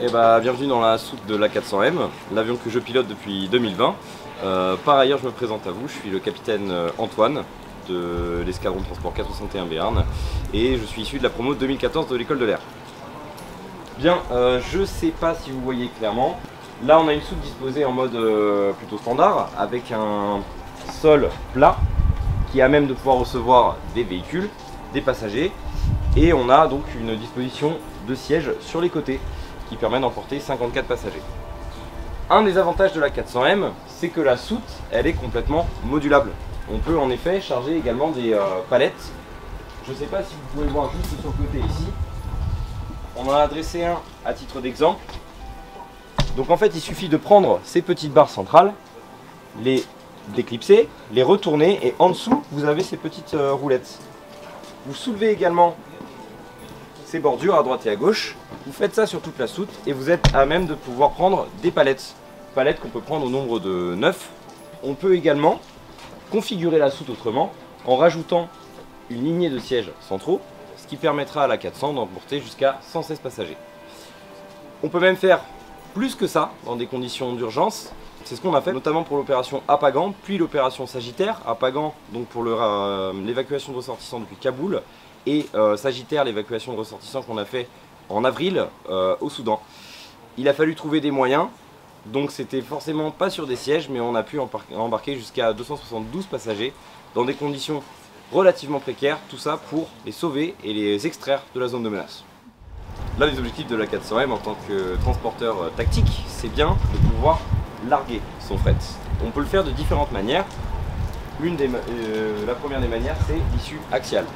Et bienvenue dans la soute de l'A400M, l'avion que je pilote depuis 2020. Par ailleurs, je me présente à vous, je suis le capitaine Antoine de l'escadron de transport 461 Béarn et je suis issu de la promo 2014 de l'école de l'air. Bien, je sais pas si vous voyez clairement, là on a une soute disposée en mode plutôt standard avec un sol plat qui est à même de pouvoir recevoir des véhicules, des passagers, et on a donc une disposition de sièges sur les côtés qui permet d'emporter 54 passagers. Un des avantages de la 400M, c'est que la soute, elle est complètement modulable. On peut en effet charger également des palettes. Je ne sais pas si vous pouvez voir juste sur le côté ici. On en a dressé un à titre d'exemple. Donc en fait, il suffit de prendre ces petites barres centrales, les déclipser, les retourner et en dessous, vous avez ces petites roulettes. Vous soulevez également ces bordures à droite et à gauche, vous faites ça sur toute la soute et vous êtes à même de pouvoir prendre des palettes. Palettes qu'on peut prendre au nombre de 9. On peut également configurer la soute autrement en rajoutant une lignée de sièges centraux, ce qui permettra à la 400 d'emporter jusqu'à 116 passagers. On peut même faire plus que ça dans des conditions d'urgence. C'est ce qu'on a fait notamment pour l'opération Apagan, puis l'opération Sagittaire. Apagan donc pour l'évacuation de ressortissants depuis Kaboul, et Sagittaire, l'évacuation de ressortissants qu'on a fait en avril au Soudan. Il a fallu trouver des moyens, donc c'était forcément pas sur des sièges, mais on a pu embarquer jusqu'à 272 passagers dans des conditions relativement précaires, tout ça pour les sauver et les extraire de la zone de menace. L'un des objectifs de la 400M en tant que transporteur tactique, c'est bien de pouvoir larguer son fret. On peut le faire de différentes manières. La première des manières, c'est l'issue axiale,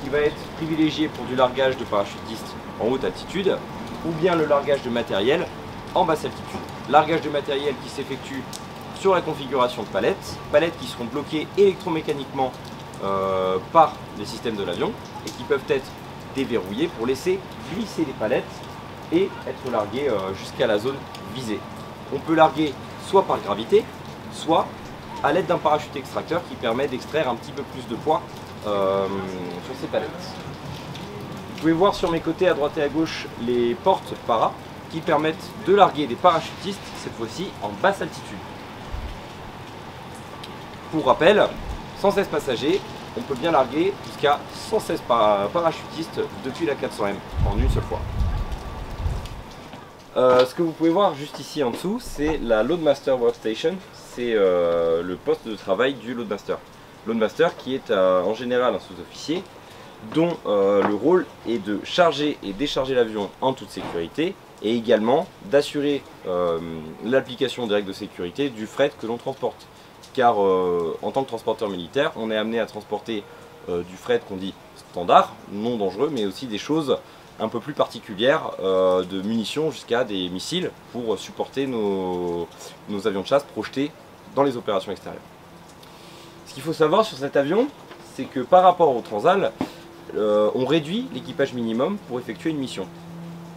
qui va être privilégié pour du largage de parachutistes en haute altitude ou bien le largage de matériel en basse altitude. Largage de matériel qui s'effectue sur la configuration de palettes, palettes qui seront bloquées électromécaniquement par les systèmes de l'avion et qui peuvent être déverrouillées pour laisser glisser les palettes et être larguées jusqu'à la zone visée. On peut larguer soit par gravité, soit à l'aide d'un parachute extracteur qui permet d'extraire un petit peu plus de poids sur ces palettes. Vous pouvez voir sur mes côtés à droite et à gauche les portes para qui permettent de larguer des parachutistes, cette fois-ci en basse altitude. Pour rappel, 116 passagers, on peut bien larguer jusqu'à 116 parachutistes depuis la 400M en une seule fois. Ce que vous pouvez voir juste ici en dessous, c'est la Loadmaster Workstation, c'est le poste de travail du Loadmaster. Loadmaster qui est en général un sous-officier dont le rôle est de charger et décharger l'avion en toute sécurité et également d'assurer l'application des règles de sécurité du fret que l'on transporte. Car en tant que transporteur militaire, on est amené à transporter du fret qu'on dit standard, non dangereux, mais aussi des choses un peu plus particulières, de munitions jusqu'à des missiles pour supporter nos avions de chasse projetés dans les opérations extérieures. Ce qu'il faut savoir sur cet avion, c'est que par rapport au Transal, on réduit l'équipage minimum pour effectuer une mission.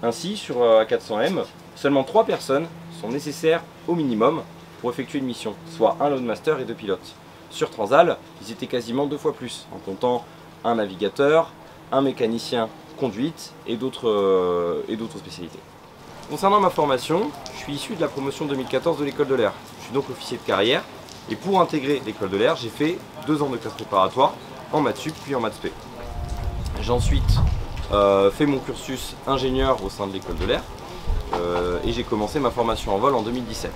Ainsi, sur A400M, seulement 3 personnes sont nécessaires au minimum pour effectuer une mission, soit un Loadmaster et 2 pilotes. Sur Transal, ils étaient quasiment 2 fois plus, en comptant un navigateur, un mécanicien conduite et d'autres spécialités. Concernant ma formation, je suis issu de la promotion 2014 de l'école de l'air. Je suis donc officier de carrière et pour intégrer l'école de l'air, j'ai fait 2 ans de classe préparatoire en maths sup puis en maths spé. J'ai ensuite fait mon cursus ingénieur au sein de l'école de l'air et j'ai commencé ma formation en vol en 2017.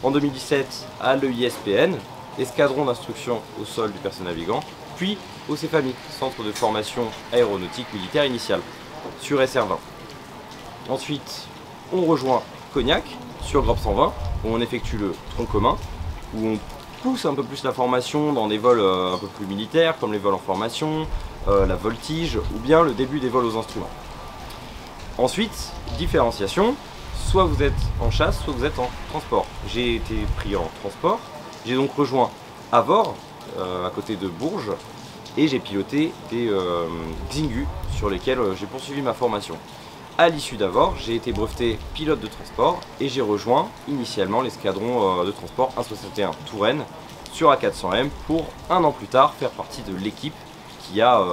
En 2017 à l'EISPN, escadron d'instruction au sol du personnel navigant, puis au CFAMI, Centre de formation aéronautique militaire initiale, sur SR20. Ensuite, on rejoint Cognac sur Grop 120, où on effectue le tronc commun, où on pousse un peu plus la formation dans des vols un peu plus militaires, comme les vols en formation, la voltige, ou bien le début des vols aux instruments. Ensuite, différenciation, soit vous êtes en chasse, soit vous êtes en transport. J'ai été pris en transport, j'ai donc rejoint Avord, à côté de Bourges, et j'ai piloté des Xingu sur lesquels j'ai poursuivi ma formation. À l'issue d'Avord, j'ai été breveté pilote de transport et j'ai rejoint initialement l'escadron de transport 161 Touraine sur A400M pour un an plus tard faire partie de l'équipe qui a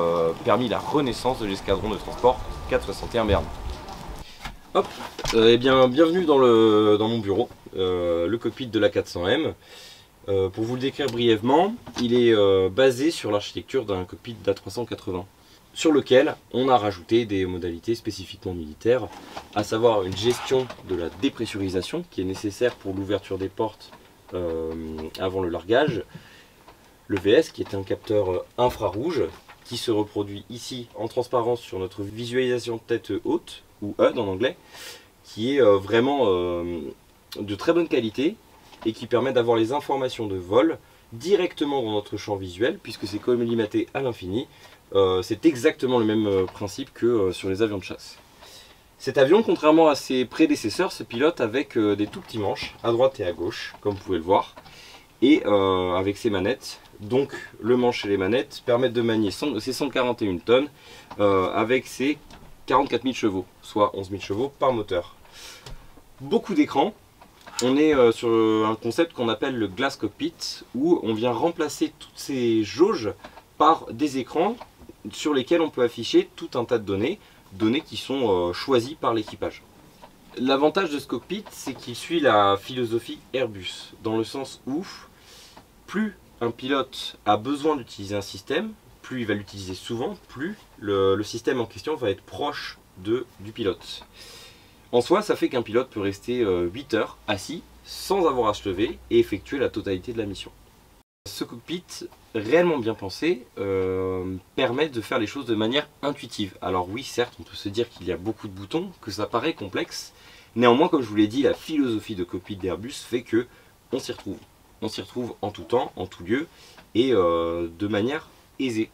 permis la renaissance de l'escadron de transport 461 Béarn. Hop, eh bien bienvenue dans mon bureau, le cockpit de l'A400M. Pour vous le décrire brièvement, il est basé sur l'architecture d'un cockpit d'A380, sur lequel on a rajouté des modalités spécifiquement militaires, à savoir une gestion de la dépressurisation qui est nécessaire pour l'ouverture des portes avant le largage, le VS qui est un capteur infrarouge qui se reproduit ici en transparence sur notre visualisation tête haute, ou HUD en anglais, qui est vraiment de très bonne qualité et qui permet d'avoir les informations de vol directement dans notre champ visuel, puisque c'est collimaté à l'infini. C'est exactement le même principe que sur les avions de chasse. Cet avion, contrairement à ses prédécesseurs, se pilote avec des tout petits manches, à droite et à gauche, comme vous pouvez le voir, et avec ses manettes. Donc le manche et les manettes permettent de manier ces 141 tonnes avec ses 44 000 chevaux, soit 11 000 chevaux par moteur. Beaucoup d'écrans. On est sur un concept qu'on appelle le Glass Cockpit, où on vient remplacer toutes ces jauges par des écrans sur lesquels on peut afficher tout un tas de données qui sont choisies par l'équipage. L'avantage de ce cockpit, c'est qu'il suit la philosophie Airbus, dans le sens où plus un pilote a besoin d'utiliser un système, plus il va l'utiliser souvent, plus le système en question va être proche du pilote. En soi, ça fait qu'un pilote peut rester 8 heures assis sans avoir à se lever et effectuer la totalité de la mission. Ce cockpit, réellement bien pensé, permet de faire les choses de manière intuitive. Alors oui, certes, on peut se dire qu'il y a beaucoup de boutons, que ça paraît complexe. Néanmoins, comme je vous l'ai dit, la philosophie de cockpit d'Airbus fait que on s'y retrouve. On s'y retrouve en tout temps, en tout lieu, et de manière aisée.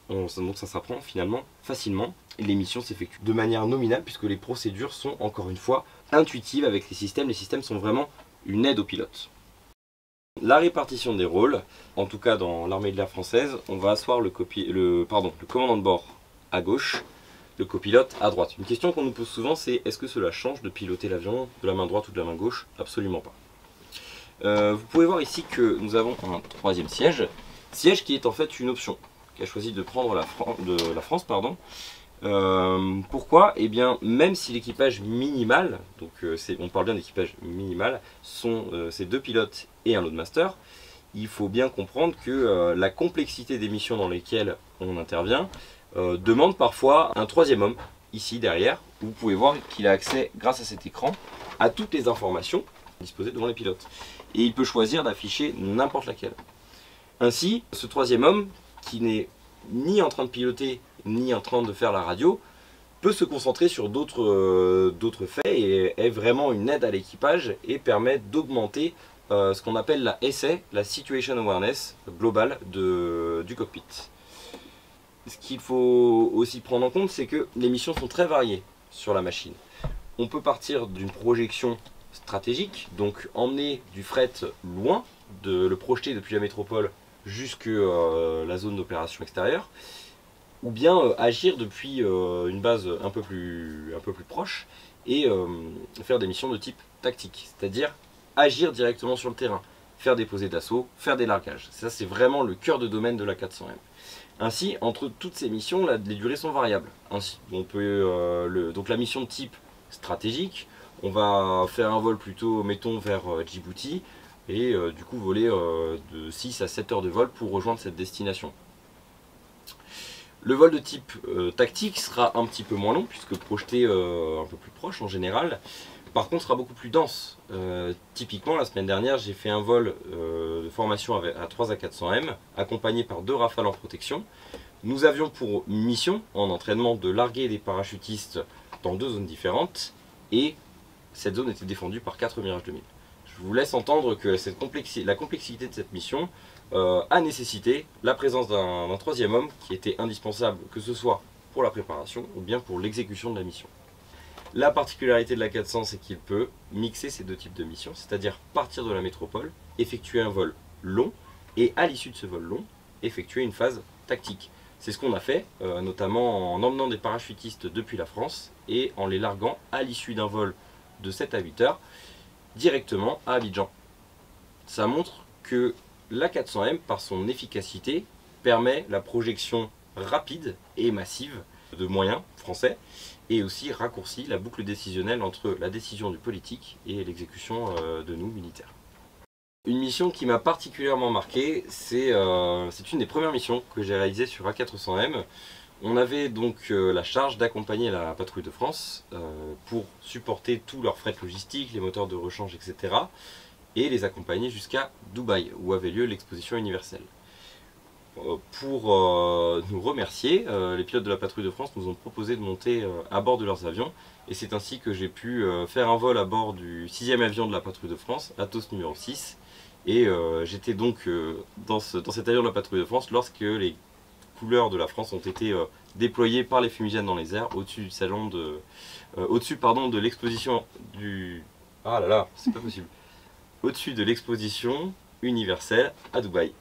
Donc ça s'apprend finalement facilement. Les missions s'effectuent de manière nominale puisque les procédures sont encore une fois intuitives avec les systèmes. Les systèmes sont vraiment une aide au pilote. La répartition des rôles, en tout cas dans l'armée de l'air française, on va asseoir le commandant de bord à gauche, le copilote à droite. Une question qu'on nous pose souvent, c'est est-ce que cela change de piloter l'avion de la main droite ou de la main gauche? Absolument pas. Vous pouvez voir ici que nous avons un troisième siège qui est en fait une option qu'a choisi de prendre la France. Pourquoi? Eh bien, même si l'équipage minimal, donc on parle bien d'équipage minimal, sont ces deux pilotes et un loadmaster, il faut bien comprendre que la complexité des missions dans lesquelles on intervient demande parfois un troisième homme, ici derrière. Vous pouvez voir qu'il a accès, grâce à cet écran, à toutes les informations disposées devant les pilotes. Et il peut choisir d'afficher n'importe laquelle. Ainsi, ce troisième homme, qui n'est ni en train de piloter, ni en train de faire la radio, peut se concentrer sur d'autres faits et est vraiment une aide à l'équipage et permet d'augmenter ce qu'on appelle la SA, la Situation Awareness globale du cockpit. Ce qu'il faut aussi prendre en compte, c'est que les missions sont très variées sur la machine. On peut partir d'une projection stratégique, donc emmener du fret loin, le projeter depuis la métropole jusque la zone d'opération extérieure, ou bien agir depuis une base un peu plus proche et faire des missions de type tactique, c'est-à-dire agir directement sur le terrain, faire des posées d'assaut, faire des largages. Ça, c'est vraiment le cœur de domaine de l'A400M. Ainsi, entre toutes ces missions, les durées sont variables. Ainsi, on peut, donc la mission de type stratégique, on va faire un vol plutôt, mettons, vers Djibouti, et du coup voler de 6 à 7 heures de vol pour rejoindre cette destination. Le vol de type tactique sera un petit peu moins long, puisque projeté un peu plus proche en général. Par contre, sera beaucoup plus dense. Typiquement, la semaine dernière, j'ai fait un vol de formation à 3 A400M, accompagné par 2 Rafales en protection. Nous avions pour mission, en entraînement, de larguer des parachutistes dans 2 zones différentes, et cette zone était défendue par 4 Mirage 2000. Je vous laisse entendre que la complexité de cette mission a nécessité la présence d'un troisième homme qui était indispensable, que ce soit pour la préparation ou bien pour l'exécution de la mission. La particularité de l'A400, c'est qu'il peut mixer ces deux types de missions, c'est-à-dire partir de la métropole, effectuer un vol long, et à l'issue de ce vol long, effectuer une phase tactique. C'est ce qu'on a fait, notamment en emmenant des parachutistes depuis la France et en les larguant à l'issue d'un vol de 7 à 8 heures directement à Abidjan. Ça montre que l'A400M, par son efficacité, permet la projection rapide et massive de moyens français, et aussi raccourci la boucle décisionnelle entre la décision du politique et l'exécution de nous, militaires. Une mission qui m'a particulièrement marqué, c'est une des premières missions que j'ai réalisées sur A400M. On avait donc la charge d'accompagner la patrouille de France pour supporter tous leurs frais logistiques, les moteurs de rechange, etc. et les accompagner jusqu'à Dubaï, où avait lieu l'exposition universelle. Pour nous remercier, les pilotes de la patrouille de France nous ont proposé de monter à bord de leurs avions, et c'est ainsi que j'ai pu faire un vol à bord du 6e avion de la patrouille de France, Atos numéro 6, et j'étais donc dans cet avion de la patrouille de France lorsque les couleurs de la France ont été déployées par les fumigènes dans les airs au-dessus du salon de de l'exposition du c'est pas possible, au-dessus de l'exposition universelle à Dubaï.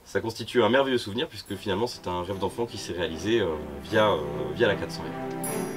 Ça constitue un merveilleux souvenir puisque finalement c'est un rêve d'enfant qui s'est réalisé via la 400M.